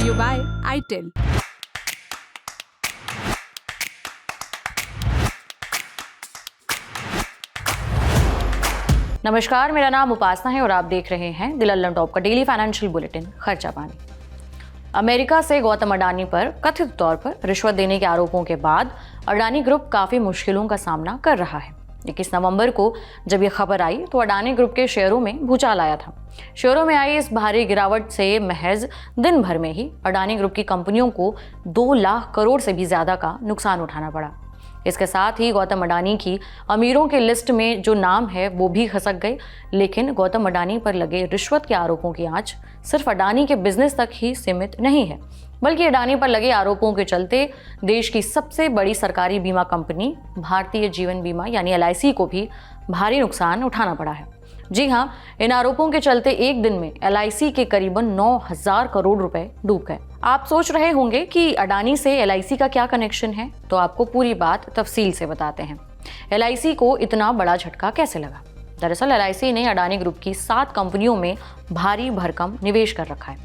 you by ITIL. नमस्कार, मेरा नाम उपासना है और आप देख रहे हैं द लंदन टॉप का डेली फाइनेंशियल बुलेटिन खर्चा पानी। अमेरिका से गौतम अडानी पर कथित तौर पर रिश्वत देने के आरोपों के बाद अडानी ग्रुप काफी मुश्किलों का सामना कर रहा है। 21 नवंबर को जब ये खबर आई तो अडानी ग्रुप के शेयरों में भूचाल आया था। शेयरों में आई इस भारी गिरावट से महज दिन भर में ही अडानी ग्रुप की कंपनियों को 2 लाख करोड़ से भी ज्यादा का नुकसान उठाना पड़ा। इसके साथ ही गौतम अडानी की अमीरों की लिस्ट में जो नाम है वो भी खसक गए। लेकिन गौतम अडानी पर लगे रिश्वत के आरोपों की आंच सिर्फ अडानी के बिजनेस तक ही सीमित नहीं है, बल्कि अडानी पर लगे आरोपों के चलते देश की सबसे बड़ी सरकारी बीमा कंपनी भारतीय जीवन बीमा यानी LIC को भी भारी नुकसान उठाना पड़ा है। जी हाँ, इन आरोपों के चलते एक दिन में LIC के करीबन 9,000 करोड़ रुपए डूब गए। आप सोच रहे होंगे कि अडानी से LIC का क्या कनेक्शन है, तो आपको पूरी बात तफसील से बताते हैं। LIC को इतना बड़ा झटका कैसे लगा? दरअसल LIC ने अडानी ग्रुप की 7 कंपनियों में भारी भरकम निवेश कर रखा है।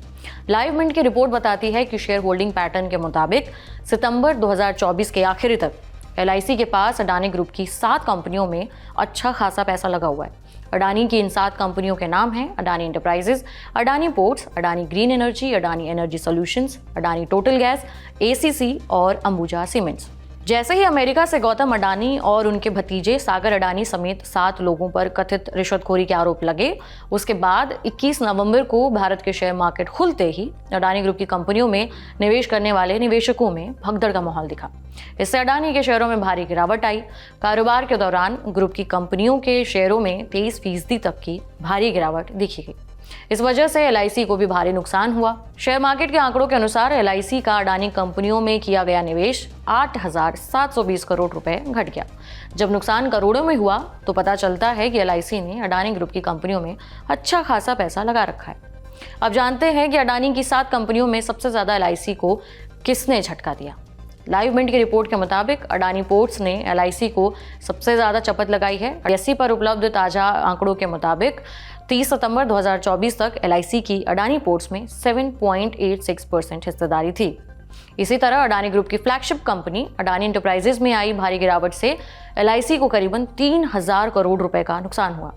लाइव मिंट की रिपोर्ट बताती है कि शेयर होल्डिंग पैटर्न के मुताबिक सितंबर 2024 के आखिरी तक LIC के पास अडानी ग्रुप की 7 कंपनियों में अच्छा खासा पैसा लगा हुआ है। अडानी की इन 7 कंपनियों के नाम हैं Adani enterprises, Adani ports, Adani green energy, Adani energy solutions, Adani total gas, ACC और अंबुजा सीमेंट्स। जैसे ही अमेरिका से गौतम अडानी और उनके भतीजे सागर अडानी समेत 7 लोगों पर कथित रिश्वतखोरी के आरोप लगे, उसके बाद 21 नवंबर को भारत के शेयर मार्केट खुलते ही अडानी ग्रुप की कंपनियों में निवेश करने वाले निवेशकों में भगदड़ का माहौल दिखा। इससे अडानी के शेयरों में भारी गिरावट आई। कारोबार के दौरान ग्रुप की कंपनियों के शेयरों में 23% तक की भारी गिरावट दिखी गई। इस वजह से LIC को भी भारी नुकसान हुआ। शेयर मार्केट के आंकड़ों के अनुसार LIC का अडानी कंपनियों में किया गया निवेश 8,720 करोड़ रुपए घट गया। जब नुकसान करोड़ों में हुआ तो पता चलता है कि LIC ने अडानी ग्रुप की कंपनियों में अच्छा खासा पैसा लगा रखा है। अब जानते हैं कि अडानी की 7 कंपनियों में सबसे ज्यादा LIC को किसने झटका दिया। लाइव मिंट की रिपोर्ट के मुताबिक अडानी पोर्ट्स ने LIC को सबसे ज्यादा चपत लगाई है। ISE पर उपलब्ध ताजा आंकड़ों के मुताबिक 30 सितंबर 2024 तक LIC की अडानी पोर्ट्स में 7.86% हिस्सेदारी थी। इसी तरह अडानी ग्रुप की फ्लैगशिप कंपनी अडानी एंटरप्राइजेज में आई भारी गिरावट से LIC को करीबन 3,000 करोड़ रुपए का नुकसान हुआ।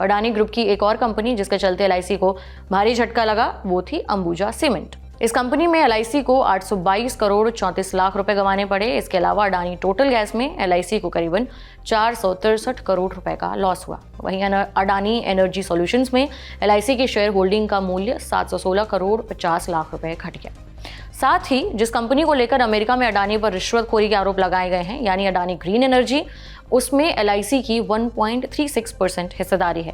अडानी ग्रुप की एक और कंपनी जिसके चलते LIC को भारी झटका लगा वो थी अंबुजा सीमेंट। इस कंपनी में LIC को 822 करोड़ 34 लाख रुपए गंवाने पड़े। इसके अलावा अडानी टोटल गैस में LIC को करीबन 463 करोड़ रुपए का लॉस हुआ। वहीं अडानी एनर्जी सॉल्यूशंस में LIC की शेयर होल्डिंग का मूल्य 716 करोड़ 50 लाख रुपए घट गया। साथ ही जिस कंपनी को लेकर अमेरिका में अडानी पर रिश्वतखोरी के आरोप लगाए गए हैं यानी अडानी ग्रीन एनर्जी, उसमें LIC की 1.36% हिस्सेदारी है।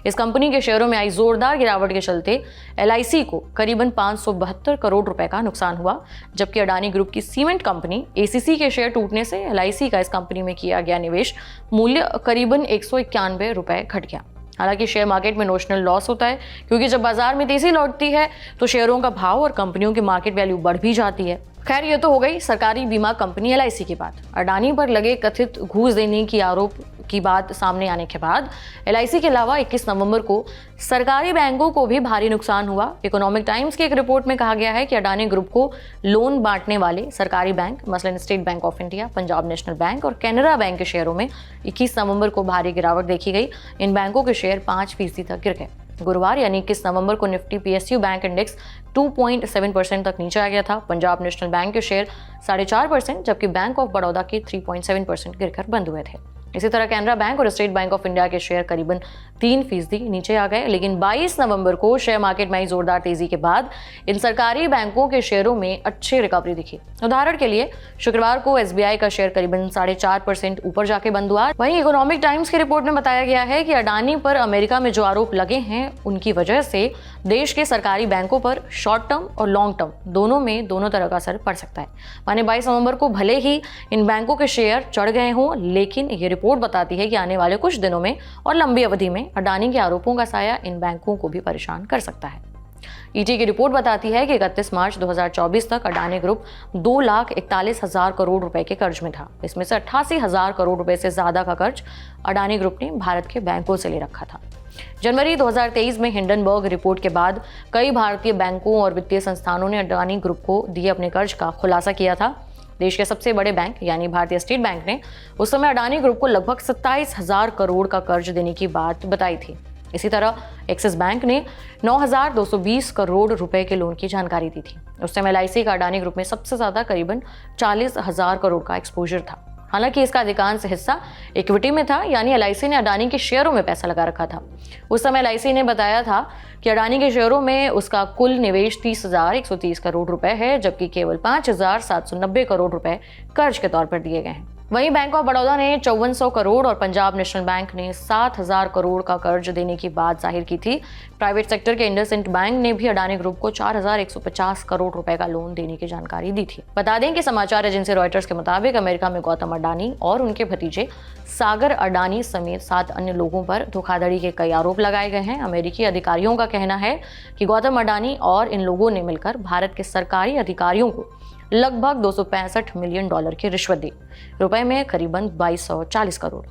इस कंपनी के शेयरों में आई जोरदार गिरावट के चलते LIC को करीबन 572 करोड़ रुपए का नुकसान हुआ, जबकि अडानी ग्रुप की सीमेंट कंपनी ACC के शेयर टूटने से LIC का इस कंपनी में किया गया निवेश मूल्य करीबन 191 रुपए घट गया। हालांकि शेयर मार्केट में नोशनल लॉस होता है, क्योंकि जब बाजार में तेजी लौटती है तो शेयरों का भाव और कंपनियों की मार्केट वैल्यू बढ़ भी जाती है। खैर, ये तो हो गई सरकारी बीमा कंपनी LIC की बात। अडानी पर लगे कथित घूस देने की आरोप की बात सामने आने के बाद LIC के अलावा 21 नवंबर को सरकारी बैंकों को भी भारी नुकसान हुआ। इकोनॉमिक टाइम्स की एक रिपोर्ट में कहा गया है कि अडानी ग्रुप को लोन बांटने वाले सरकारी बैंक मसलन state bank of India, Punjab national bank और कैनरा बैंक के शेयरों में 21 नवंबर को भारी गिरावट देखी गई। इन बैंकों के शेयर 5% तक गिर गए। गुरुवार यानी 21 नवंबर को निफ्टी PSU बैंक इंडेक्स 2.7% तक नीचे आ गया था। पंजाब नेशनल बैंक के शेयर 4.5%, जबकि बैंक ऑफ बड़ौदा के 3.7% गिरकर बंद हुए थे। इसी तरह कैनरा बैंक और स्टेट बैंक ऑफ इंडिया के शेयर करीबन 3% नीचे आ गए। लेकिन 22 नवंबर को शेयर मार्केट में आई जोरदार तेजी के बाद इन सरकारी बैंकों के शेयरों में अच्छी रिकवरी दिखी। उदाहरण के लिए शुक्रवार को SBI का शेयर करीबन 4.5% ऊपर जाके बंद हुआ। वहीं इकोनॉमिक टाइम्स की रिपोर्ट में बताया गया है कि अडानी पर अमेरिका में जो आरोप लगे हैं उनकी वजह से देश के सरकारी बैंकों पर शॉर्ट टर्म और लॉन्ग टर्म दोनों तरह का असर पड़ सकता है। माने 22 नवंबर को भले ही इन बैंकों के शेयर चढ़ गए हों, लेकिन ये रिपोर्ट बताती है कि आने वाले कुछ दिनों में और लंबी अवधि में अडानी के आरोपों का साया इन बैंकों को भी परेशान कर सकता है। ईटी की रिपोर्ट बताती है कि 31 मार्च 2024 तक अडानी ग्रुप 2,41,000 करोड़ रुपए के कर्ज में था। इसमें से 88,000 करोड़ रुपए से ज्यादा का कर्ज अडानी ग्रुप ने भारत के बैंकों से ले रखा था। जनवरी 2023 में हिंडनबर्ग रिपोर्ट के बाद कई भारतीय बैंकों और वित्तीय संस्थानों ने अडानी ग्रुप को दिए अपने कर्ज का खुलासा किया था। देश के सबसे बड़े बैंक यानी भारतीय स्टेट बैंक ने उस समय अडानी ग्रुप को लगभग 27,000 करोड़ का कर्ज देने की बात बताई थी। इसी तरह एक्सिस बैंक ने 9,220 करोड़ रुपए के लोन की जानकारी दी थी। उस समय LIC का अडानी ग्रुप में सबसे ज्यादा करीबन 40,000 करोड़ का एक्सपोजर था। हालांकि इसका अधिकांश हिस्सा इक्विटी में था, यानी LIC ने अडानी के शेयरों में पैसा लगा रखा था। उस समय LIC ने बताया था कि अडानी के शेयरों में उसका कुल निवेश 30,130 करोड़ रुपए है, जबकि केवल 5,790 करोड़ रुपए कर्ज के तौर पर दिए गए हैं। वहीं बैंक ऑफ बड़ौदा ने 5400 करोड़ और पंजाब नेशनल बैंक ने 7,000 करोड़ का कर्ज देने की बात जाहिर की थी। प्राइवेट सेक्टर के इंडसइंड बैंक ने भी अडानी ग्रुप को 4,150 करोड़ रुपए का लोन देने की जानकारी दी थी। बता दें कि समाचार एजेंसी रॉयटर्स के मुताबिक अमेरिका में गौतम अडानी और उनके भतीजे सागर अडानी समेत 7 अन्य लोगों पर धोखाधड़ी के कई आरोप लगाए गए हैं। अमेरिकी अधिकारियों का कहना है कि गौतम अडानी और इन लोगों ने मिलकर भारत के सरकारी अधिकारियों को लगभग 265 मिलियन डॉलर की रिश्वत दी, रुपए में करीबन 2240 करोड़।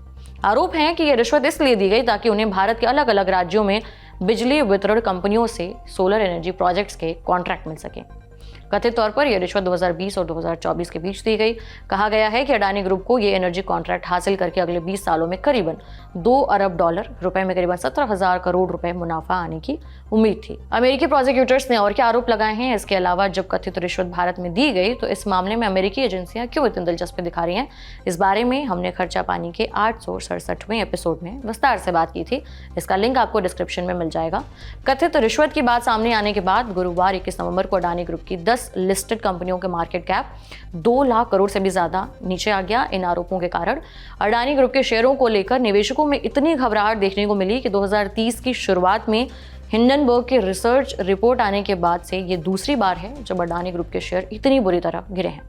आरोप है कि यह रिश्वत इसलिए दी गई ताकि उन्हें भारत के अलग अलग राज्यों में बिजली वितरण कंपनियों से सोलर एनर्जी प्रोजेक्ट्स के कॉन्ट्रैक्ट मिल सके। कथित तौर पर यह रिश्वत 2020 और 2024 के बीच दी गई। कहा गया है कि अडानी ग्रुप को ये एनर्जी कॉन्ट्रैक्ट हासिल करके अगले 20 सालों में करीबन 2 अरब डॉलर, रुपए में करीबन 17,000 करोड़ रुपए मुनाफा आने की उम्मीद थी। अमेरिकी प्रोसिक्यूटर्स ने और क्या आरोप लगाए हैं? इसके अलावा जब कथित रिश्वत भारत में दी गई तो इस मामले में अमेरिकी एजेंसियां क्यों इतनी दिलचस्पी दिखा रही हैं? इस बारे में हमने खर्चा पानी के 867वें एपिसोड में विस्तार से बात की थी। इसका लिंक आपको डिस्क्रिप्शन में मिल जाएगा। कथित रिश्वत की बात सामने आने के बाद गुरुवार 21 नवंबर को अडानी ग्रुप की 10 लिस्टेड कंपनियों के मार्केट कैप 2 लाख करोड़ से भी ज्यादा नीचे आ गया। इन आरोपों के कारण अडानी ग्रुप के शेयरों को लेकर निवेशकों में इतनी घबराहट देखने को मिली कि 2030 की शुरुआत में हिंडनबर्ग की रिसर्च रिपोर्ट आने के बाद से ये दूसरी बार है जब अडानी ग्रुप के शेयर इतनी बुरी तरह गिरे हैं।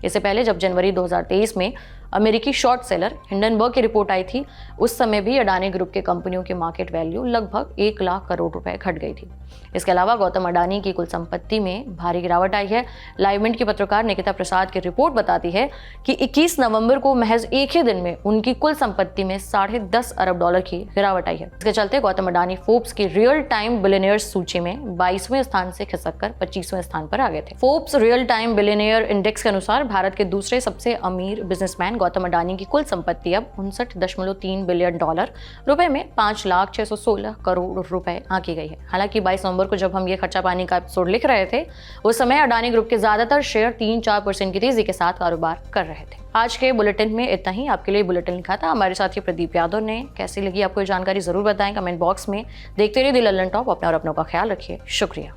इससे पहले जब जनवरी 2023 में अमेरिकी शॉर्ट सेलर हिंडनबर्ग की रिपोर्ट आई थी, उस समय भी अडानी ग्रुप के कंपनियों की मार्केट वैल्यू लगभग 1 लाख करोड़ रुपए घट गई थी। इसके अलावा गौतम अडानी की कुल संपत्ति में भारी गिरावट आई है। लाइव मिंट की पत्रकार निकिता प्रसाद की रिपोर्ट बताती है कि 21 नवंबर को महज एक ही दिन में उनकी कुल संपत्ति में 10.5 अरब डॉलर की गिरावट आई है। इसके चलते गौतम अडानी फोर्ब्स की रियल टाइम बिलियनियर्स सूची में 22वें स्थान से खिसककर 25वें स्थान पर आ गए थे। Forbes real time billionaire index के अनुसार भारत के दूसरे सबसे अमीर बिजनेसमैन गौतम अडानी की कुल संपत्ति अब 59.3 बिलियन डॉलर, रुपए में 5,616 करोड़ रुपए आंकी गई है। हालांकि 22 नवंबर को जब हम ये खर्चा पानी का एपिसोड लिख रहे थे, उस समय अडानी ग्रुप के ज्यादातर शेयर 3-4% की तेजी के साथ कारोबार कर रहे थे। आज के बुलेटिन में इतना ही। आपके लिए बुलेटिन लिखा था हमारे साथी प्रदीप यादव ने। कैसी लगी आपको ये जानकारी जरूर बताएं कमेंट बॉक्स में। देखते रहिए द लल्लन टॉप। अपना और अपनों का ख्याल रखिए। शुक्रिया।